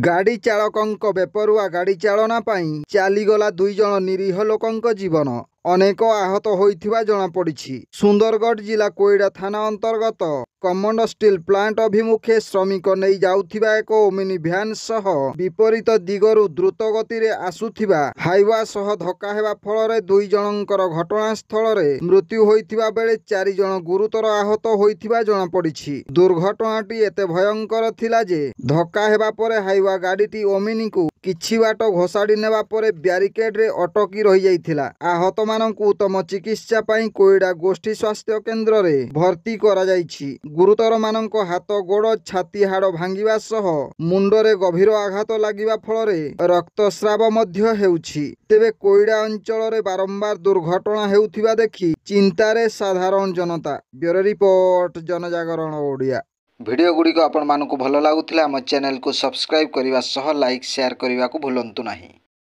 गाड़ी चालकଙ୍କ बेपरुआ गाड़ी चालना ପାଇଁ ଚାଲିଗଲା 2 ଜଣ ନିରୀହ ଲୋକଙ୍କ ଜୀବନ। ଅନେକ ଆହତ ହୋଇଥିବା ଜଣାପଡ଼ିଛି। ସୁନ୍ଦରଗଡ଼ ଜିଲ୍ଲା କୋଇଡ଼ା ଥାନା ଅନ୍ତର୍ଗତ କମଣ୍ଡ ଷ୍ଟିଲ୍ ପ୍ଲାଣ୍ଟ ଅଭିମୁଖେ ଶ୍ରମିକ ନେଇ ଯାଉଥିବା ଏକ ଓମିନି ଭ୍ୟାନ୍ ସହ ବିପରୀତ ଦିଗରୁ ଦ୍ରୁତ ଗତିରେ ଆସୁଥିବା ହାଇୱା ସହ ଧକ୍କା ହେବା ଫଳରେ 2 ଜଣଙ୍କର ଘଟଣାସ୍ଥଳରେ ମୃତ୍ୟୁ ହୋଇଥିବା ବେଳେ 4 ଜଣ ଗୁରୁତର ଆହତ ହୋଇଥିବା ଜଣାପଡ଼ିଛି। ଦୁର୍ଘଟଣାଟି ଏତେ ଭୟଙ୍କର ଥିଲା ଯେ ଧକ୍କା ହେବା ପରେ ହାଇୱା ଗାଡ଼ିଟି ଓମିନିକୁ କିଛି ବାଟ ଘୋଷାଡ଼ି ନେବା ପରେ ବ୍ୟାରିକେଡରେ ଅଟକି ରହିଯାଇଥିଲା। ଆହତମାନଙ୍କୁ ଉତ୍ତମ ଚିକିତ୍ସା ପାଇଁ କୋଇଡ଼ା ଗୋଷ୍ଠୀ ସ୍ୱାସ୍ଥ୍ୟ କେନ୍ଦ୍ରରେ ଭର୍ତ୍ତି କରାଯାଇଛି। ଗୁରୁତରମାନଙ୍କ ହାତ ଗୋଡ଼ ଛାତି ହାଡ଼ ଭାଙ୍ଗିବା ସହ ମୁଣ୍ଡରେ ଗଭୀର ଆଘାତ ଲାଗିବା ଫଳରେ ରକ୍ତସ୍ରାବ ମଧ୍ୟ ହେଉଛି। ତେବେ କୋଇଡ଼ା ଅଞ୍ଚଳରେ ବାରମ୍ବାର ଦୁର୍ଘଟଣା ହେଉଥିବା ଦେଖି ଚିନ୍ତାରେ ସାଧାରଣ ଜନତା। ବ୍ୟୁରୋ ରିପୋର୍ଟ, जनजागरण ओडिया। भिडियो गुड़िक आपण मानकु भल लागुथिला आम चैनल को सब्सक्राइब करने सह लाइक शेयर करने को भूलंतु नहीं।